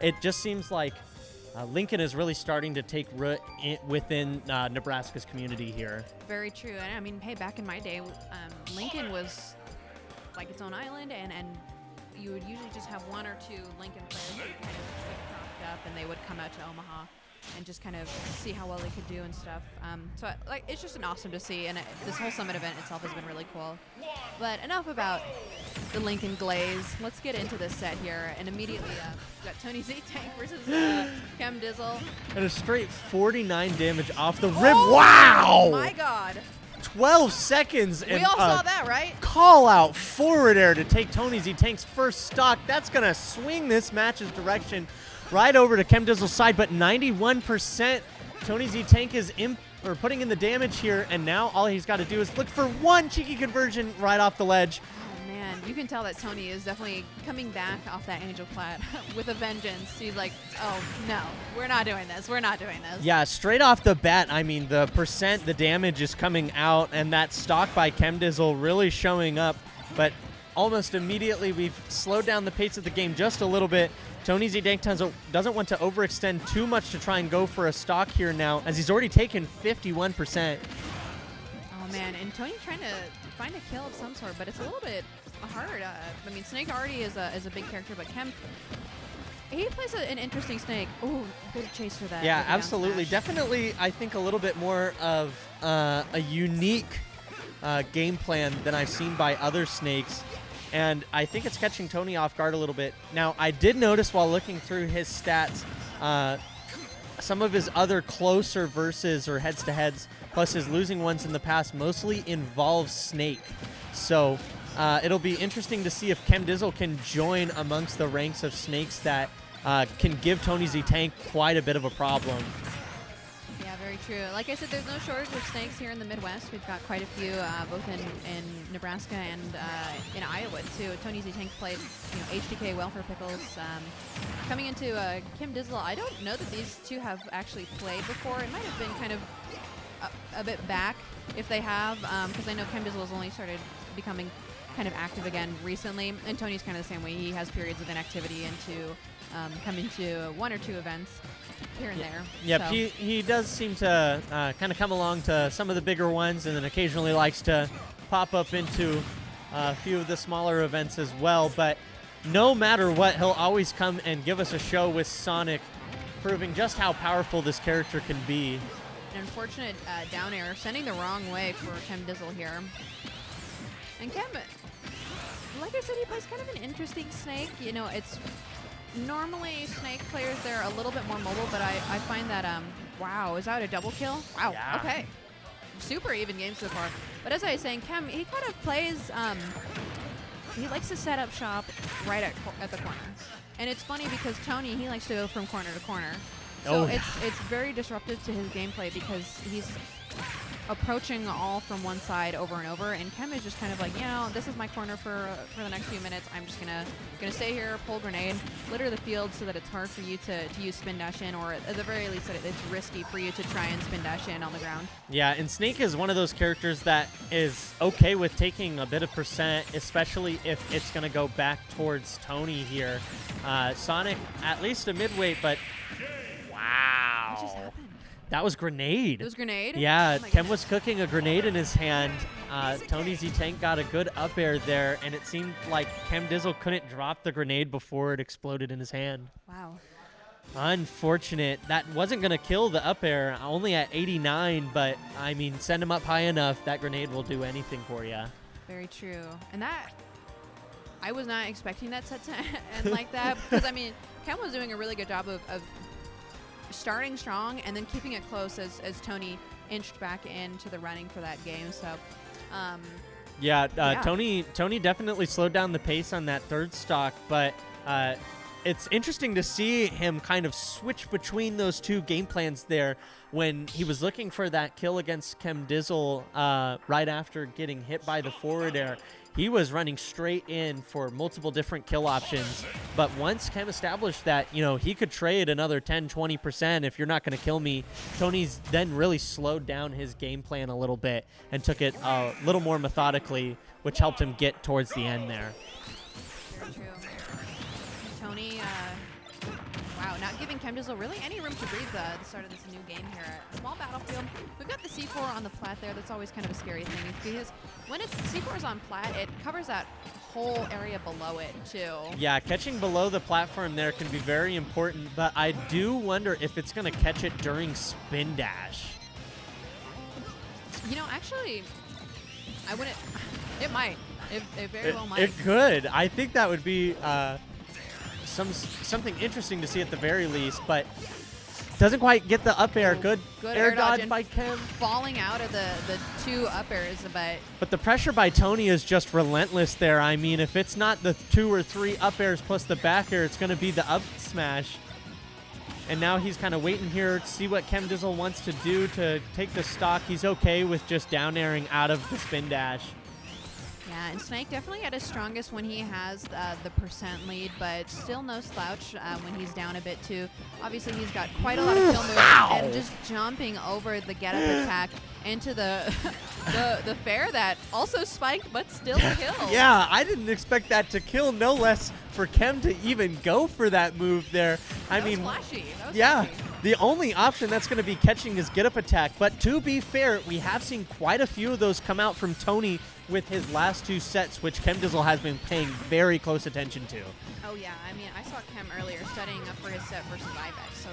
It just seems like Lincoln is really starting to take root within Nebraska's community here. Very true. And I mean, hey, back in my day, Lincoln was like its own island, and you would usually just have one or two Lincoln players who kind of get propped up, and they would come out to Omaha and just kind of see how well they could do and stuff. So like, it's just awesome to see, and this whole summit event itself has been really cool. But enough about the Lincoln Glaze. Let's get into this set here, and immediately we've got TonyZTank versus Kemdizzle. And a straight 49 damage off the rib. Wow! Oh my God. 12 seconds. We all saw that, right? Call out forward air to take TonyZTank's first stock. That's going to swing this match's direction right over to Kemdizzle's side, but 91%. TonyZTank is putting in the damage here, and now all he's got to do is look for one cheeky conversion right off the ledge. Oh man, you can tell that Tony is definitely coming back off that Angel Plat with a vengeance. He's like, oh no, we're not doing this. We're not doing this. Yeah, straight off the bat, I mean, the damage is coming out, and that stock by Kemdizzle really showing up, but almost immediately we've slowed down the pace of the game just a little bit. TonyZTank doesn't want to overextend too much to try and go for a stock here now, as he's already taken 51%. Oh man, and Tony trying to find a kill of some sort, but it's a little bit hard. I mean, Snake already is a big character, but Kem, he plays an interesting Snake. Ooh, good chase for that. Yeah, absolutely. Definitely, I think a little bit more of a unique game plan than I've seen by other Snakes. And I think it's catching Tony off guard a little bit. Now, I did notice while looking through his stats, some of his other closer versus or heads-to-heads, plus his losing ones in the past, mostly involve Snake. So it'll be interesting to see if Kemdizzle can join amongst the ranks of Snakes that can give TonyZTank quite a bit of a problem. Yeah, very true. Like I said, there's no shortage of Snakes here in the Midwest. We've got quite a few, both in Nebraska and in Iowa too. TonyZTank played, HDK Welfare Pickles. Coming into Kemdizzle, I don't know that these two have actually played before. It might have been kind of a bit back if they have, because I know Kemdizzle has only started becoming kind of active again recently, and Tony's kind of the same way. He has periods of inactivity into coming to one or two events here and there. Yep, so. he does seem to kind of come along to some of the bigger ones, and then occasionally likes to pop up into a few of the smaller events as well. But no matter what, he'll always come and give us a show with Sonic, proving just how powerful this character can be. An unfortunate down air, sending the wrong way for Kemdizzle here. And Kem, like I said, he plays kind of an interesting Snake. It's normally Snake players, they're a little bit more mobile, but I find that, wow, is that a double kill? Wow, yeah. Okay. Super even game so far. But as I was saying, Kem, he kind of plays, he likes to set up shop right at the corner. And it's funny because Tony, he likes to go from corner to corner. So it's very disruptive to his gameplay because he's approaching all from one side over and over, and Kem is just kind of like, this is my corner for the next few minutes. I'm just gonna stay here, pull grenade, litter the field so that it's hard for you to use spin dash in, or at the very least that it's risky for you to try and spin dash in on the ground. Yeah, and Snake is one of those characters that is okay with taking a bit of percent, especially if it's gonna go back towards Tony here. Sonic, at least a midweight, but wow. What just happened? That was grenade. It was grenade? Yeah, Oh Kem was cooking a grenade in his hand. TonyZTank got a good up air there, and it seemed like Kemdizzle couldn't drop the grenade before it exploded in his hand. Wow. Unfortunate. That wasn't going to kill the up air, only at 89, but, I mean, send him up high enough, that grenade will do anything for you. Very true. And that, I was not expecting that set to end like that, because, I mean, Kem was doing a really good job of starting strong and then keeping it close as Tony inched back into the running for that game. So, yeah. Tony definitely slowed down the pace on that third stock, but it's interesting to see him kind of switch between those two game plans there. When he was looking for that kill against Kemdizzle right after getting hit by the forward air, he was running straight in for multiple different kill options. But once Kem established that, he could trade another 10-20% if you're not going to kill me, Tony's then really slowed down his game plan a little bit and took it a little more methodically, which helped him get towards the end there. Very true. Tony, giving Kemdizzle really any room to breathe the start of this new game here. A small battlefield. We've got the C4 on the plat there. That's always kind of a scary thing because when it's C4 is on plat, it covers that whole area below it too. Yeah, catching below the platform there can be very important, but I do wonder if it's going to catch it during spin dash. You know, actually, I wouldn't. It might. It very well might. It could. I think that would be something interesting to see at the very least, but doesn't quite get the up air. Good air dodge by Kem. Falling out of the 2 up airs, but the pressure by Tony is just relentless there. I mean, if it's not the 2 or 3 up airs plus the back air, it's going to be the up smash. And now he's kind of waiting here to see what Kemdizzle wants to do to take the stock. He's okay with just down airing out of the spin dash. Yeah, and Snake definitely at his strongest when he has the percent lead, but still no slouch when he's down a bit too. Obviously, he's got quite a lot of kill moves and just jumping over the get-up attack into the the fair that also spiked but still killed. Yeah, I didn't expect that to kill, no less for Kem to even go for that move there. That was flashy. Yeah, the only option that's going to be catching his get-up attack. But to be fair, we have seen quite a few of those come out from Tony with his last 2 sets, which Kemdizzle has been paying very close attention to. Oh yeah, I mean, I saw Kem earlier studying up for his set versus Ibex, so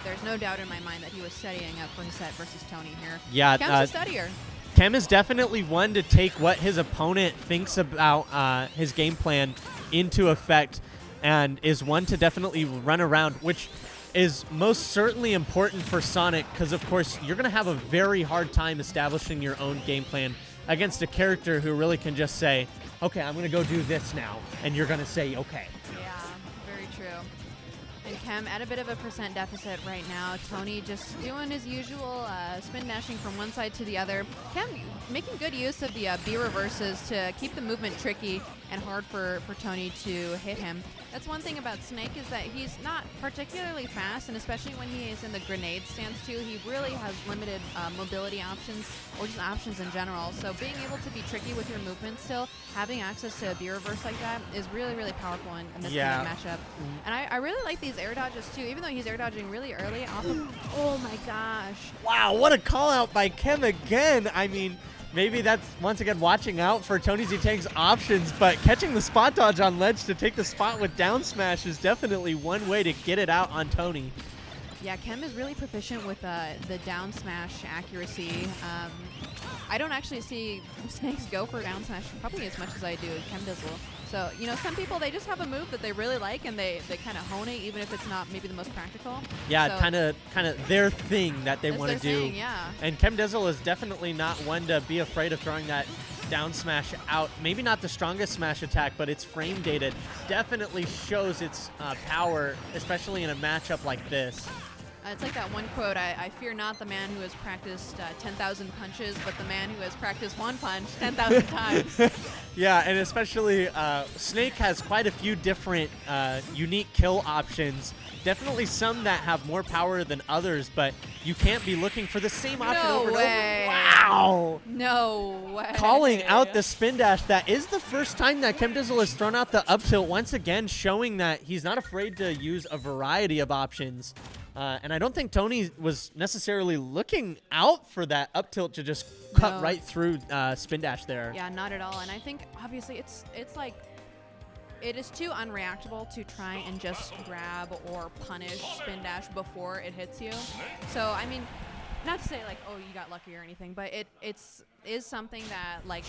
there's no doubt in my mind that he was studying up for his set versus Tony here. Yeah, Kem's a studier. Kem is definitely one to take what his opponent thinks about his game plan into effect, and is one to definitely run around, which is most certainly important for Sonic, because of course you're going to have a very hard time establishing your own game plan against a character who really can just say, okay, I'm going to go do this now, and you're going to say, okay. Yeah, very true. And Kem at a bit of a percent deficit right now. Tony just doing his usual spin dashing from one side to the other. Kem making good use of the B reverses to keep the movement tricky and hard for Tony to hit him. That's one thing about Snake is that he's not particularly fast, and especially when he is in the grenade stance too, he really has limited mobility options, or just options in general. So being able to be tricky with your movement still, having access to a B reverse like that is really, really powerful in this kind of matchup. And I really like these air dodges too, even though he's air dodging really early off of, oh my gosh. Wow, what a call out by Kem again. I mean, maybe that's, once again, watching out for TonyZTank's options, but catching the spot dodge on ledge to take the spot with down smash is definitely one way to get it out on Tony. Yeah, Kem is really proficient with the down smash accuracy. I don't actually see Snakes go for down smash probably as much as I do Kemdizzle. So, you know, some people, they just have a move that they really like, and they kind of hone it, even if it's not maybe the most practical. Yeah, so kind of their thing that they want to do. Thing, yeah. And Kemdizzle is definitely not one to be afraid of throwing that down smash out. Maybe not the strongest smash attack, but its frame data definitely shows its power, especially in a matchup like this. It's like that one quote, I fear not the man who has practiced 10,000 punches, but the man who has practiced one punch 10,000 times. Yeah, and especially Snake has quite a few different unique kill options. Definitely some that have more power than others, but you can't be looking for the same option over and over. Wow! No way. Calling out the spin dash. That is the first time that Kemdizzle has thrown out the up tilt, once again showing that he's not afraid to use a variety of options. And I don't think Tony was necessarily looking out for that up tilt to just cut right through spin dash there. Yeah, not at all. And I think obviously it's like it is too unreactable to try and just grab or punish spin dash before it hits you. So I mean, not to say like, oh, you got lucky or anything, but it is something that, like,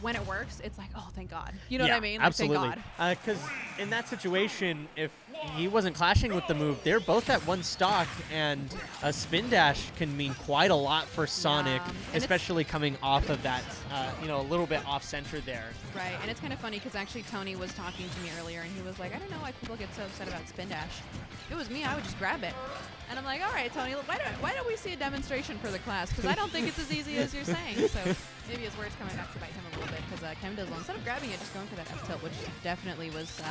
when it works, it's like, oh, thank God. You know what I mean? Like, Absolutely. Thank God. Because in that situation, if he wasn't clashing with the move, they're both at one stock, and a spin dash can mean quite a lot for Sonic, especially coming off of that, a little bit off-center there. Right, and it's kind of funny because actually Tony was talking to me earlier, and he was like, I don't know why people get so upset about spin dash. If it was me, I would just grab it. And I'm like, all right, Tony, why don't we see a demonstration for the class? Because I don't think it's as easy as you're saying. So maybe his words coming back to bite him a little bit, because Kemdizzle, instead of grabbing it, just going for that F tilt, which definitely was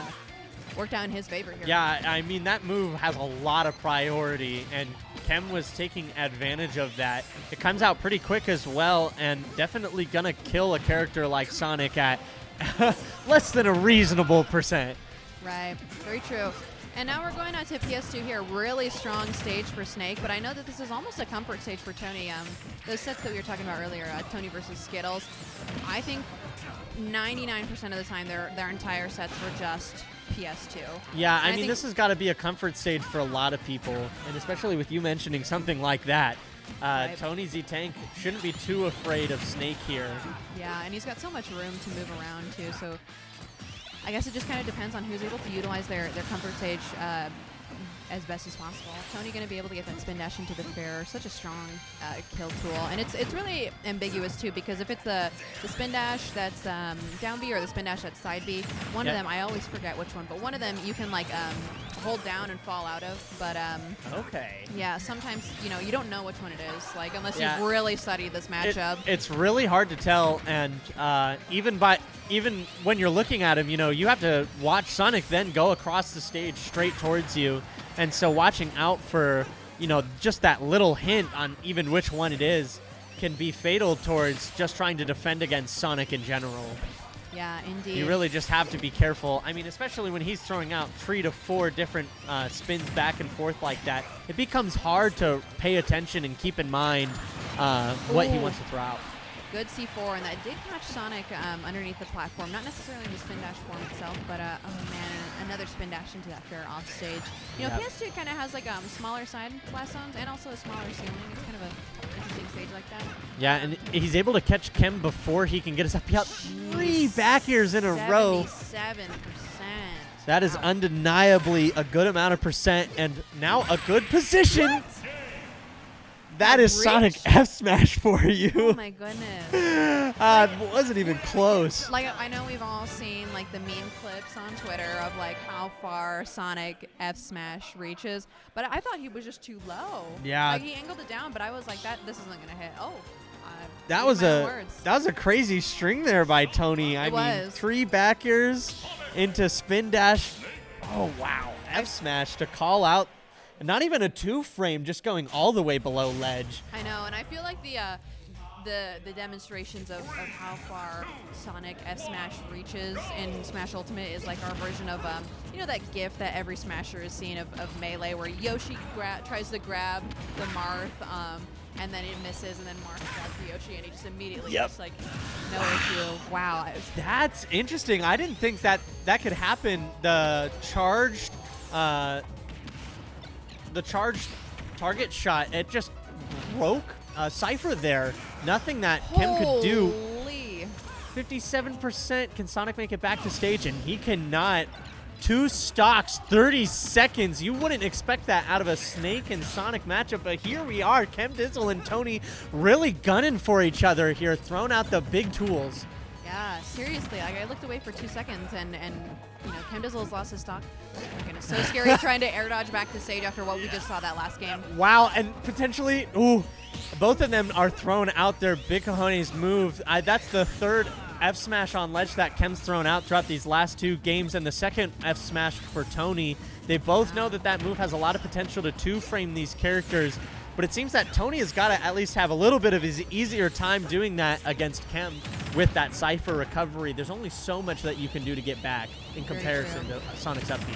worked out in his favor here. Yeah, I mean, that move has a lot of priority, and Kem was taking advantage of that. It comes out pretty quick as well, and definitely going to kill a character like Sonic at less than a reasonable percent. Right, very true. And now we're going on to PS2 here. Really strong stage for Snake, but I know that this is almost a comfort stage for Tony. Those sets that we were talking about earlier, Tony versus Skittles, I think 99% of the time their entire sets were just PS2. Yeah, I mean, this has got to be a comfort stage for a lot of people, and especially with you mentioning something like that. Right. TonyZTank shouldn't be too afraid of Snake here. Yeah, and he's got so much room to move around, too, so I guess it just kind of depends on who's able to utilize their comfort stage as best as possible. Tony going to be able to get that spin dash into the fair. Such a strong kill tool. And it's really ambiguous, too, because if it's the spin dash that's down B or the spin dash that's side B, one of them, I always forget which one, but one of them you can, like, hold down and fall out of. But, okay. Yeah, sometimes, you don't know which one it is, like, unless you've really studied this matchup. It's really hard to tell, and even when you're looking at him, you have to watch Sonic then go across the stage straight towards you. And so watching out for, just that little hint on even which one it is can be fatal towards just trying to defend against Sonic in general. Yeah, indeed. You really just have to be careful. I mean, especially when he's throwing out 3 to 4 different spins back and forth like that, it becomes hard to pay attention and keep in mind what he wants to throw out. Good C4, and that did catch Sonic underneath the platform. Not necessarily in the spin dash form itself, but oh man, another spin dash into that fair off stage. PS2 kind of has like smaller side blast zones and also a smaller ceiling. It's kind of an interesting stage like that. Yeah, and he's able to catch Kem before he can get his up. He got 3 back airs in a row. 77%. That is undeniably a good amount of percent, and now a good position. What? That is Sonic F Smash for you. Oh my goodness. It wasn't even close. Like, I know we've all seen like the meme clips on Twitter of like how far Sonic F Smash reaches, but I thought he was just too low. Yeah. Like he angled it down, but I was like, this isn't gonna hit. Oh. That was a crazy string there by Tony. I mean, 3 back airs into spin dash. Oh wow. F Smash to call out. Not even a 2-frame, just going all the way below ledge. I know, and I feel like the demonstrations of how far Sonic F Smash reaches in Smash Ultimate is like our version of that GIF that every Smasher has seen of Melee, where Yoshi tries to grab the Marth, and then it misses, and then Marth grabs the Yoshi, and he just immediately just like no issue. Wow, that's interesting. I didn't think that could happen. The charged target shot, it just broke Cypher there. Nothing that Kem could do. 57%. Can Sonic make it back to stage? And he cannot. 2 stocks, 30 seconds. You wouldn't expect that out of a Snake and Sonic matchup, but here we are. Kemdizzle and Tony really gunning for each other here, throwing out the big tools. Yeah, seriously. I looked away for 2 seconds, and Kemdizzle's lost his stock. Oh my goodness, so scary trying to air dodge back to stage after what we just saw that last game. Wow, and potentially, both of them are thrown out their big cojones move. That's the 3rd F Smash on ledge that Kem's thrown out throughout these last 2 games, and the 2nd F Smash for Tony. They both know that move has a lot of potential to 2-frame these characters, but it seems that Tony has got to at least have a little bit of his easier time doing that against Kem with that Cypher recovery. There's only so much that you can do to get back in comparison to Sonic's up B.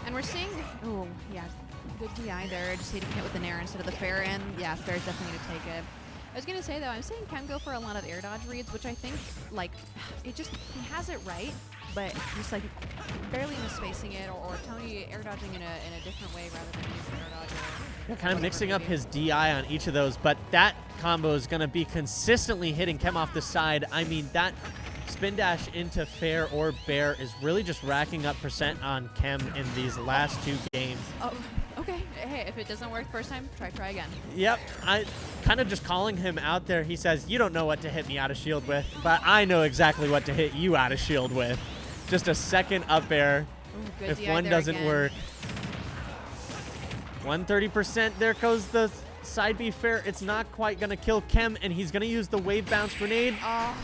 And we're seeing, good DI there. Just hitting it with the Nair instead of the fair, and yeah, fair's definitely going to take it. I was going to say, though, I'm seeing Kem go for a lot of air dodge reads, which I think, like, he has it right, but just, like, barely misspacing it, or Tony air dodging in a different way rather than using air dodge. Yeah, kind of mixing up his DI on each of those, but that combo is going to be consistently hitting Kem off the side. I mean, that spin dash into fair or bear is really just racking up percent on Kem in these last 2 games. Oh, okay. Hey, if it doesn't work first time, try again. Yep. I kind of just calling him out there. He says, you don't know what to hit me out of shield with, but I know exactly what to hit you out of shield with. Just a 2nd up air. Ooh, if one doesn't work. 130%. There goes the side B fair. It's not quite going to kill Kem, and he's going to use the wave bounce grenade. Oh,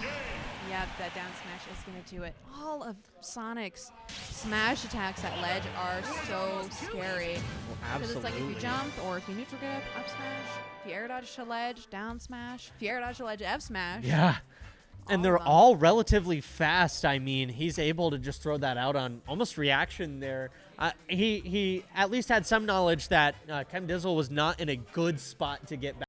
yeah, that down smash is going to do it. All of Sonic's smash attacks at ledge are so scary. Because it's like if you jump, or if you neutral get up smash, if you air dodge to ledge, down smash, if you air dodge to ledge, F smash. Yeah. And they're all relatively fast. I mean, he's able to just throw that out on almost reaction there. he at least had some knowledge that Kemdizzle was not in a good spot to get back.